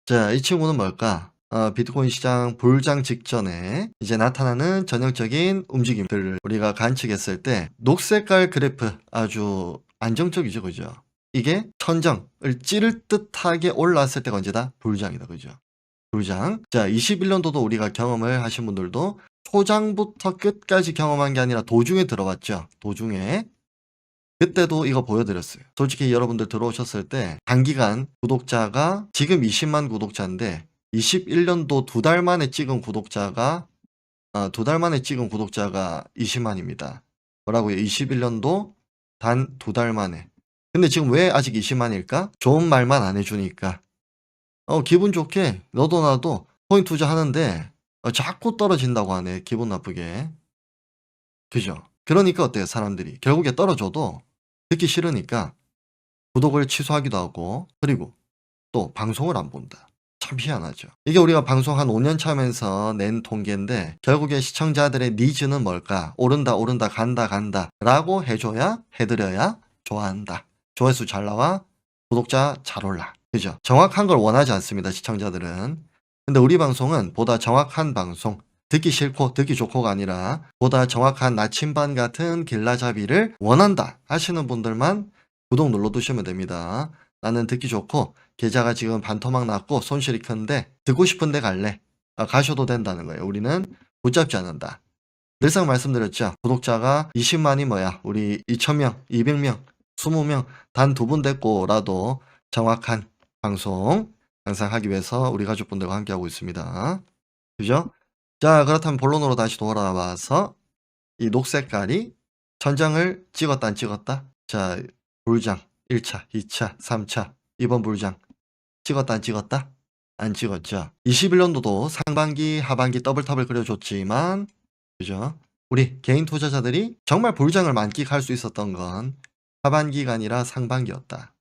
자, 이 친구는 뭘까? 비트코인 시장 불장 직전에 이제 나타나는 전형적인 움직임들을 우리가 관측했을 때 녹색깔 그래프 아주 안정적이죠, 그죠? 이게 천정을 찌를 듯하게 올라왔을 때가 언제다? 불장이다, 그죠? 불장. 자, 21년도도 우리가 경험을 하신 분들도 초장부터 끝까지 경험한 게 아니라 도중에 들어왔죠. 도중에. 그때도 이거 보여드렸어요. 솔직히 여러분들 들어오셨을 때 단기간 구독자가 지금 20만 구독자인데 21년도 2달 만에 찍은 구독자가 2달 만에 찍은 구독자가 20만입니다. 뭐라고요? 21년도 단 2달 만에. 근데 지금 왜 아직 20만일까? 좋은 말만 안 해주니까. 기분 좋게 너도 나도 코인 투자하는데 자꾸 떨어진다고 하네. 기분 나쁘게. 그죠? 그러니까 어때요, 사람들이? 결국에 떨어져도 듣기 싫으니까 구독을 취소하기도 하고, 그리고 또 방송을 안 본다. 참 희한하죠. 이게 우리가 방송 한 5년 차면서 낸 통계인데 결국에 시청자들의 니즈는 뭘까? 오른다 오른다 간다 간다 라고 해줘야 해드려야 좋아한다. 조회수 잘 나와, 구독자 잘 올라. 그죠? 정확한 걸 원하지 않습니다, 시청자들은. 근데 우리 방송은 보다 정확한 방송, 듣기 싫고 듣기 좋고가 아니라 보다 정확한 나침반 같은 길라잡이를 원한다 하시는 분들만 구독 눌러두시면 됩니다. 나는 듣기 좋고 계좌가 지금 반토막 났고 손실이 큰데 듣고 싶은데 갈래. 가셔도 된다는 거예요. 우리는 붙잡지 않는다. 늘상 말씀드렸죠. 구독자가 20만이 뭐야. 우리 2,000명, 200명, 20명 단 2분 됐고라도 정확한 방송 항상 하기 위해서 우리 가족분들과 함께하고 있습니다. 그죠? 자, 그렇다면 본론으로 다시 돌아와서 이 녹색깔이 천장을 찍었다 안 찍었다? 자, 불장 1차, 2차, 3차 이번 불장 찍었다 안 찍었다? 안 찍었죠. 21년도도 상반기 하반기 더블탑을 그려줬지만 그죠? 우리 개인 투자자들이 정말 불장을 만끽할 수 있었던 건 하반기가 아니라 상반기였다.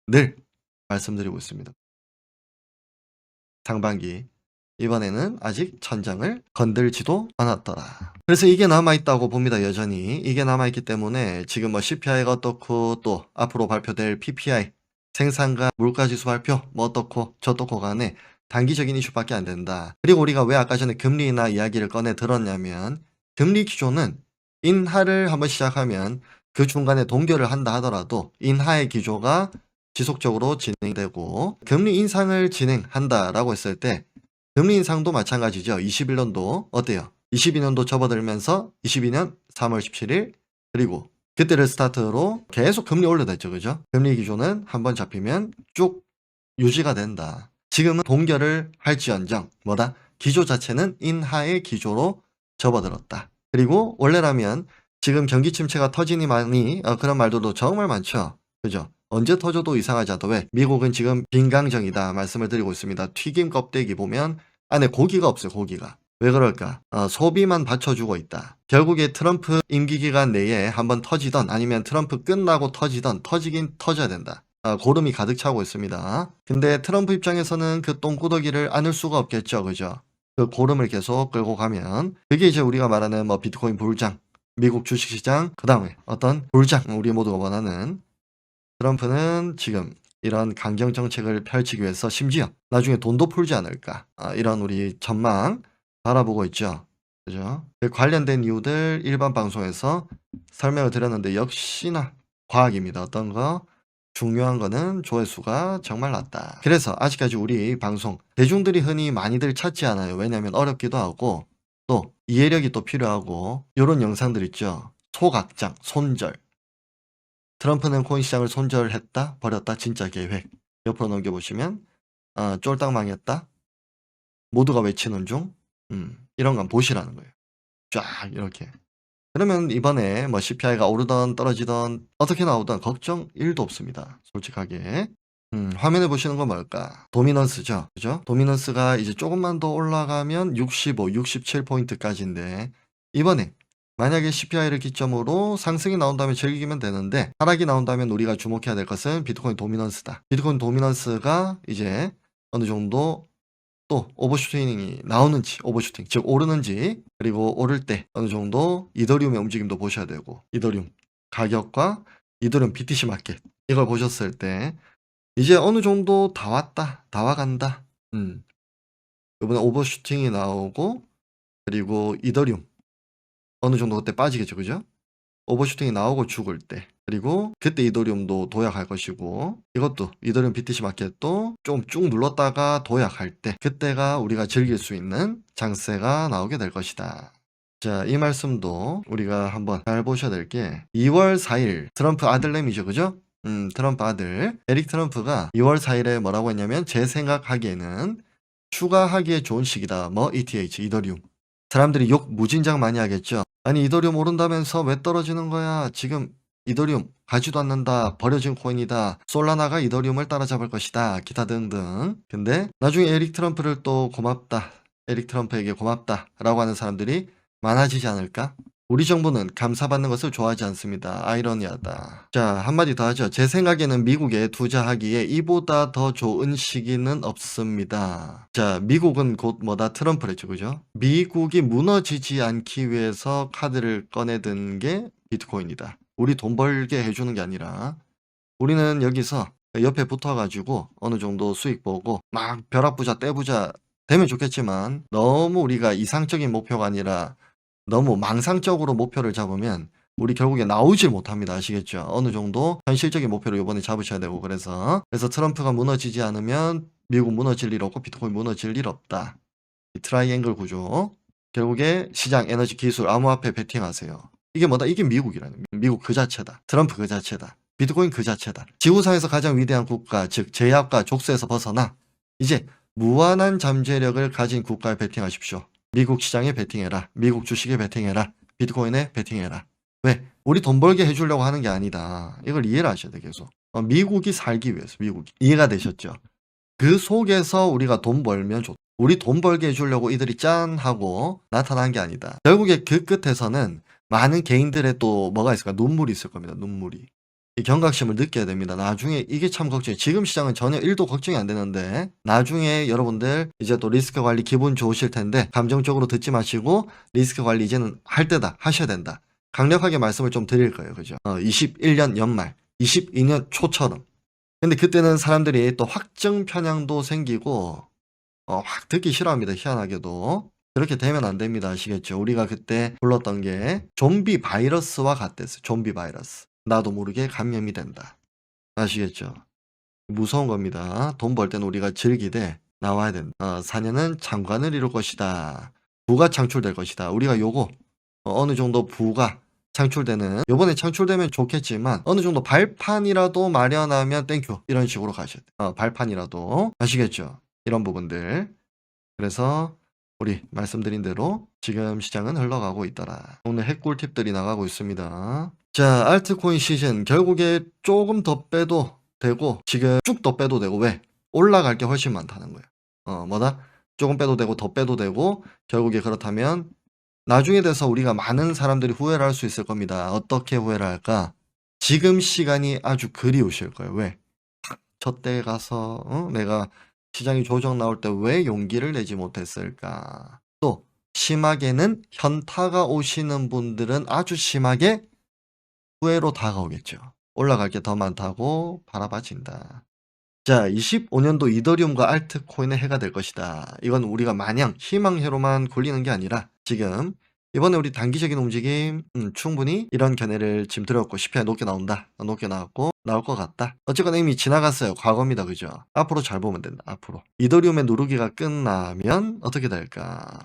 늘 말씀드리고 있습니다. 상반기. 이번에는 아직 천장을 건들지도 않았더라. 그래서 이게 남아있다고 봅니다, 여전히. 이게 남아있기 때문에 지금 뭐 CPI가 어떻고 또 앞으로 발표될 PPI, 생산과 물가지수 발표 뭐 어떻고 저떻고 간에 단기적인 이슈밖에 안 된다. 그리고 우리가 왜 아까 전에 금리 인하 이야기를 꺼내 들었냐면 금리 기조는 인하를 한번 시작하면 그 중간에 동결을 한다 하더라도 인하의 기조가 지속적으로 진행되고 금리 인상을 진행한다라고 했을 때 금리 인상도 마찬가지죠. 21년도 어때요? 22년도 접어들면서 22년 3월 17일 그리고 그때를 스타트로 계속 금리 올려댔죠. 그죠? 금리 기조는 한번 잡히면 쭉 유지가 된다. 지금은 동결을 할지언정 뭐다? 기조 자체는 인하의 기조로 접어들었다. 그리고 원래라면 지금 경기 침체가 터지니 많이 그런 말들도 정말 많죠. 그죠? 언제 터져도 이상하지 않다. 왜? 미국은 지금 빈강정이다 말씀을 드리고 있습니다. 튀김 껍데기 보면 안에 고기가 없어요. 고기가. 왜 그럴까? 소비만 받쳐주고 있다. 결국에 트럼프 임기 기간 내에 한번 터지던 아니면 트럼프 끝나고 터지던 터지긴 터져야 된다. 고름이 가득 차고 있습니다. 근데 트럼프 입장에서는 그 똥구더기를 안을 수가 없겠죠. 그죠? 그 고름을 계속 끌고 가면 그게 이제 우리가 말하는 뭐 비트코인 불장, 미국 주식시장, 그 다음에 어떤 불장, 우리 모두가 원하는 트럼프는 지금 이런 강경 정책을 펼치기 위해서 심지어 나중에 돈도 풀지 않을까 이런 우리 전망 바라보고 있죠. 그죠? 그 관련된 이유들 일반 방송에서 설명을 드렸는데 역시나 과학입니다. 어떤 거? 중요한 거는 조회수가 정말 낮다. 그래서 아직까지 우리 방송 대중들이 흔히 많이들 찾지 않아요. 왜냐하면 어렵기도 하고 또 이해력이 또 필요하고 이런 영상들 있죠. 소각장, 손절. 트럼프는 코인 시장을 손절했다, 버렸다, 진짜 계획. 옆으로 넘겨보시면 쫄딱 망했다. 모두가 외치는 중. 이런 건 보시라는 거예요. 쫙 이렇게. 그러면 이번에 뭐 CPI가 오르던 떨어지던 어떻게 나오던 걱정 1도 없습니다. 솔직하게. 화면에 보시는 건 뭘까? 도미넌스죠. 그죠? 도미넌스가 이제 조금만 더 올라가면 65, 67포인트까지인데 이번에 만약에 CPI를 기점으로 상승이 나온다면 즐기면 되는데 하락이 나온다면 우리가 주목해야 될 것은 비트코인 도미넌스다. 비트코인 도미넌스가 이제 어느 정도 또 오버슈팅이 나오는지 오버슈팅 즉 오르는지 그리고 오를 때 어느 정도 이더리움의 움직임도 보셔야 되고 이더리움 가격과 이더리움 BTC 마켓 이걸 보셨을 때 이제 어느 정도 다 왔다 다 와간다 음. 이번에 오버슈팅이 나오고 그리고 이더리움 어느 정도 그때 빠지겠죠. 그죠? 오버슈팅이 나오고 죽을 때 그리고 그때 이더리움도 도약할 것이고 이것도 이더리움 BTC 마켓도 좀 쭉 눌렀다가 도약할 때 그때가 우리가 즐길 수 있는 장세가 나오게 될 것이다. 자, 이 말씀도 우리가 한번 잘 보셔야 될 게 2월 4일 트럼프 아들내미죠. 그죠? 트럼프 아들 에릭 트럼프가 2월 4일에 뭐라고 했냐면 제 생각하기에는 추가하기에 좋은 시기다. 뭐 ETH 이더리움. 사람들이 욕 무진장 많이 하겠죠. 아니 이더리움 오른다면서 왜 떨어지는 거야? 지금 이더리움 가지도 않는다. 버려진 코인이다. 솔라나가 이더리움을 따라잡을 것이다. 기타 등등. 근데 나중에 에릭 트럼프를 또 고맙다. 에릭 트럼프에게 고맙다. 라고 하는 사람들이 많아지지 않을까? 우리 정부는 감사받는 것을 좋아하지 않습니다. 아이러니하다. 자, 한마디 더 하죠. 제 생각에는 미국에 투자하기에 이보다 더 좋은 시기는 없습니다. 자, 미국은 곧 뭐다? 트럼프랬죠. 그죠? 미국이 무너지지 않기 위해서 카드를 꺼내든 게 비트코인이다. 우리 돈 벌게 해주는 게 아니라 우리는 여기서 옆에 붙어가지고 어느 정도 수익 보고 막 벼락부자 떼부자 되면 좋겠지만 너무 우리가 이상적인 목표가 아니라 너무 망상적으로 목표를 잡으면 우리 결국에 나오질 못합니다. 아시겠죠? 어느 정도 현실적인 목표를 이번에 잡으셔야 되고 그래서 트럼프가 무너지지 않으면 미국 무너질 일 없고 비트코인 무너질 일 없다. 이 트라이앵글 구조. 결국에 시장, 에너지, 기술, 암호화폐 베팅하세요. 이게 뭐다? 이게 미국이라는 거예요. 미국 그 자체다. 트럼프 그 자체다. 비트코인 그 자체다. 지구상에서 가장 위대한 국가, 즉 제약과 족쇄에서 벗어나 이제 무한한 잠재력을 가진 국가에 베팅하십시오. 미국 시장에 베팅해라. 미국 주식에 베팅해라. 비트코인에 베팅해라. 왜? 우리 돈 벌게 해주려고 하는 게 아니다. 이걸 이해를 하셔야 돼, 계속. 미국이 살기 위해서, 미국이. 이해가 되셨죠? 그 속에서 우리가 돈 벌면 좋다. 우리 돈 벌게 해주려고 이들이 짠 하고 나타난 게 아니다. 결국에 그 끝에서는 많은 개인들의 또 뭐가 있을까? 눈물이 있을 겁니다. 눈물이. 이 경각심을 느껴야 됩니다. 나중에 이게 참 걱정이에요. 지금 시장은 전혀 1도 걱정이 안 되는데 나중에 여러분들 이제 또 리스크 관리 기분 좋으실 텐데 감정적으로 듣지 마시고 리스크 관리 이제는 할 때다. 하셔야 된다. 강력하게 말씀을 좀 드릴 거예요. 그죠? 21년 연말, 22년 초처럼. 근데 그때는 사람들이 또 확정 편향도 생기고 확 듣기 싫어합니다. 희한하게도. 그렇게 되면 안 됩니다. 아시겠죠? 우리가 그때 불렀던 게 좀비 바이러스와 같댔어요. 좀비 바이러스. 나도 모르게 감염이 된다. 아시겠죠? 무서운 겁니다. 돈 벌 때는 우리가 즐기되 나와야 된다. 4년은 장관을 이룰 것이다. 부가 창출될 것이다. 우리가 요거 어느 정도 부가 창출되는 요번에 창출되면 좋겠지만 어느 정도 발판이라도 마련하면 땡큐 이런 식으로 가셔야 돼요. 발판이라도 아시겠죠? 이런 부분들. 그래서 우리 말씀드린 대로 지금 시장은 흘러가고 있더라. 오늘 핵꿀팁들이 나가고 있습니다. 자, 알트코인 시즌 결국에 조금 더 빼도 되고 지금 쭉 더 빼도 되고 왜? 올라갈 게 훨씬 많다는 거예요. 뭐다? 조금 빼도 되고 더 빼도 되고 결국에 그렇다면 나중에 돼서 우리가 많은 사람들이 후회를 할 수 있을 겁니다. 어떻게 후회를 할까? 지금 시간이 아주 그리우실 거예요. 왜? 저때 가서 내가 시장이 조정 나올 때 왜 용기를 내지 못했을까? 또 심하게는 현타가 오시는 분들은 아주 심하게 후회로 다가오겠죠. 올라갈 게 더 많다고 바라봐진다. 자, 25년도 이더리움과 알트코인의 해가 될 것이다. 이건 우리가 마냥 희망회로만 굴리는 게 아니라 지금 이번에 우리 단기적인 움직임 충분히 이런 견해를 지금 들었고 CPI 높게 나온다. 높게 나왔고 나올 것 같다. 어쨌거나 이미 지나갔어요. 과거입니다. 그죠? 앞으로 잘 보면 된다. 앞으로. 이더리움의 누르기가 끝나면 어떻게 될까?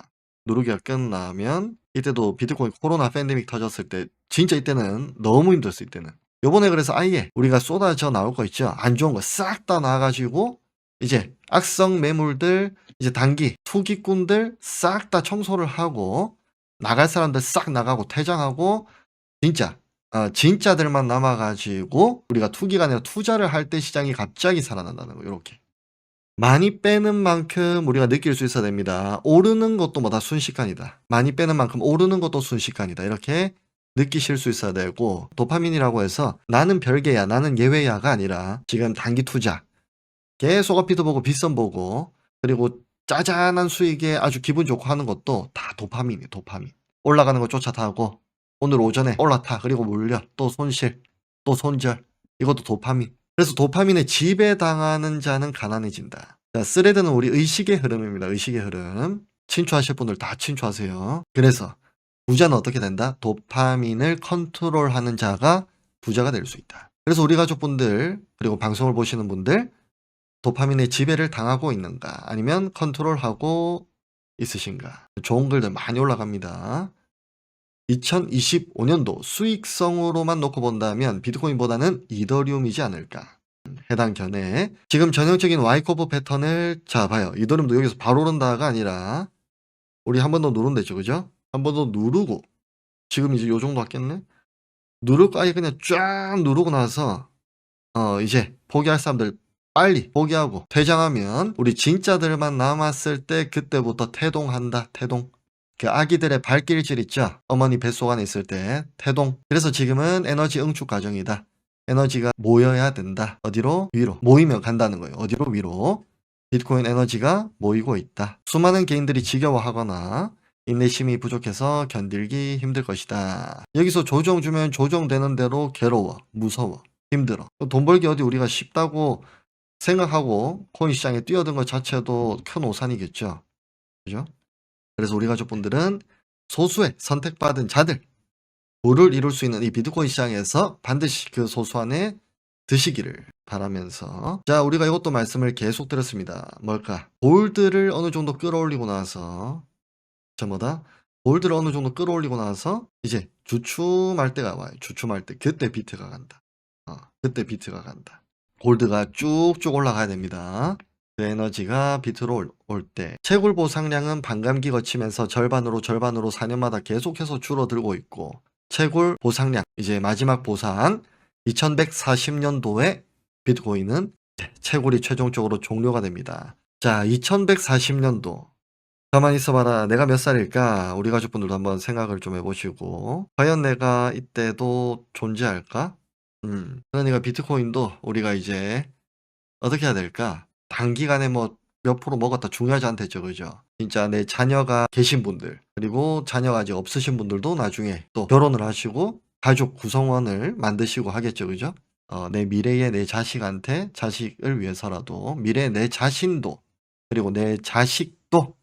누르기가 끝나면 이때도 비트코인 코로나 팬데믹 터졌을 때 진짜 이때는 너무 힘들었어. 이때는. 요번에 그래서 아예 우리가 쏟아져 나올 거 있죠. 안 좋은 거 싹 다 나와가지고 이제 악성 매물들 이제 단기 투기꾼들 싹 다 청소를 하고 나갈 사람들 싹 나가고 퇴장하고 진짜 진짜들만 남아가지고 우리가 투기가 아니라 투자를 할 때 시장이 갑자기 살아난다는 거 이렇게 많이 빼는 만큼 우리가 느낄 수 있어야 됩니다. 오르는 것도 뭐 다 순식간이다. 많이 빼는 만큼 오르는 것도 순식간이다. 이렇게 느끼실 수 있어야 되고 도파민이라고 해서 나는 별개야 나는 예외야가 아니라 지금 단기 투자 계속 어피드 보고 빗선 보고 그리고 짜잔한 수익에 아주 기분 좋고 하는 것도 다 도파민이에요. 도파민. 올라가는 거 쫓아타고 오늘 오전에 올라타 그리고 물려 또 손실 또 손절 이것도 도파민. 그래서 도파민에 지배당하는 자는 가난해진다. 자, 스레드는 우리 의식의 흐름입니다. 의식의 흐름. 친추하실 분들 다 친추하세요. 그래서 부자는 어떻게 된다? 도파민을 컨트롤하는 자가 부자가 될 수 있다. 그래서 우리 가족분들 그리고 방송을 보시는 분들 도파민의 지배를 당하고 있는가 아니면 컨트롤하고 있으신가. 좋은 글들 많이 올라갑니다. 2025년도 수익성으로만 놓고 본다면 비트코인보다는 이더리움이지 않을까. 해당 견해. 지금 전형적인 와이커브 패턴을 자 봐요. 이더리움도 여기서 바로 오른다가 아니라 우리 한 번 더 누르면 되죠. 그죠? 한 번 더 누르고 지금 이제 요 정도 왔겠네? 누르고 아예 그냥 쫙 누르고 나서 이제 포기할 사람들 빨리 포기하고 퇴장하면 우리 진짜들만 남았을 때 그때부터 태동한다. 태동. 그 아기들의 발길질 있죠? 어머니 뱃속 안에 있을 때 태동. 그래서 지금은 에너지 응축 과정이다. 에너지가 모여야 된다. 어디로? 위로. 모이면 간다는 거예요. 어디로? 위로. 비트코인 에너지가 모이고 있다. 수많은 개인들이 지겨워하거나 인내심이 부족해서 견딜기 힘들 것이다. 여기서 조정 주면 조정되는 대로 괴로워, 무서워, 힘들어. 돈 벌기 어디 우리가 쉽다고 생각하고 코인 시장에 뛰어든 것 자체도 큰 오산이겠죠. 그죠? 그래서 우리 가족분들은 소수의 선택받은 자들, 부를 이룰 수 있는 이 비트코인 시장에서 반드시 그 소수 안에 드시기를 바라면서 자, 우리가 이것도 말씀을 계속 드렸습니다. 뭘까? 골드를 어느 정도 끌어올리고 나서 뭐다? 골드를 어느 정도 끌어올리고 나서 이제 주춤할 때가 와요. 주춤할 때. 그때 비트가 간다. 그때 비트가 간다. 골드가 쭉쭉 올라가야 됩니다. 그 에너지가 비트로 올 때 채굴 보상량은 반감기 거치면서 절반으로 4년마다 계속해서 줄어들고 있고 채굴 보상량 이제 마지막 보상 2140년도에 비트코인은 채굴이 최종적으로 종료가 됩니다. 자, 2140년도 가만히 있어봐라. 내가 몇 살일까? 우리 가족분들도 한번 생각을 좀 해보시고 과연 내가 이때도 존재할까? 그러니까 비트코인도 우리가 이제 어떻게 해야 될까? 단기간에 뭐 몇 프로 먹었다 중요하지 않겠죠. 그죠? 진짜 내 자녀가 계신 분들 그리고 자녀가 아직 없으신 분들도 나중에 또 결혼을 하시고 가족 구성원을 만드시고 하겠죠. 그죠? 내 미래의 내 자식한테 자식을 위해서라도 미래의 내 자신도 그리고 내 자식도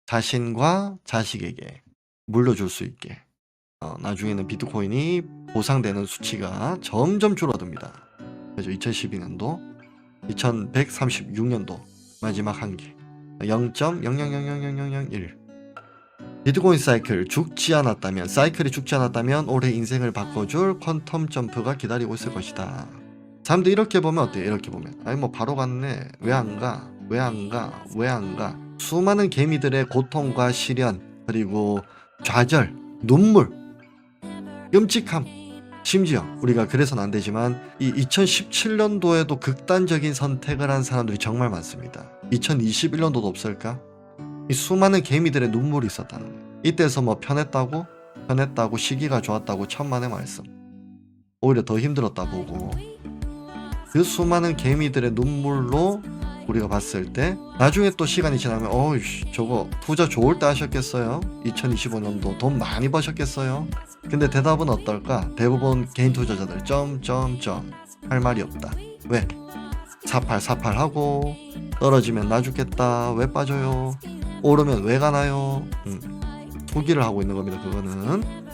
자신과 자식에게 물려줄 수 있게 나중에는 비트코인이 보상되는 수치가 점점 줄어듭니다. 그죠? 2012년도 2136년도 마지막 한계 0.000001 비트코인 사이클이 죽지 않았다면 올해 인생을 바꿔줄 퀀텀 점프가 기다리고 있을 것이다. 사람들 이렇게 보면 어때요? 이렇게 보면 아니 뭐 바로 갔네. 왜 안 가? 왜 안 가? 왜 안 가? 수많은 개미들의 고통과 시련 그리고 좌절, 눈물, 끔찍함 심지어 우리가 그래서는 안 되지만 이 2017년도에도 극단적인 선택을 한 사람들이 정말 많습니다. 2021년도도 없을까? 이 수많은 개미들의 눈물이 있었다는 거예요. 이때서 뭐 편했다고 시기가 좋았다고 천만의 말씀. 오히려 더 힘들었다 보고 그 수많은 개미들의 눈물로 우리가 봤을 때 나중에 또 시간이 지나면 저거 투자 좋을 때 하셨겠어요? 2025년도 돈 많이 버셨겠어요? 근데 대답은 어떨까? 대부분 개인 투자자들 할 말이 없다. 왜? 사팔 하고 떨어지면 나 죽겠다. 왜 빠져요? 오르면 왜 가나요? 투기를 하고 있는 겁니다. 그거는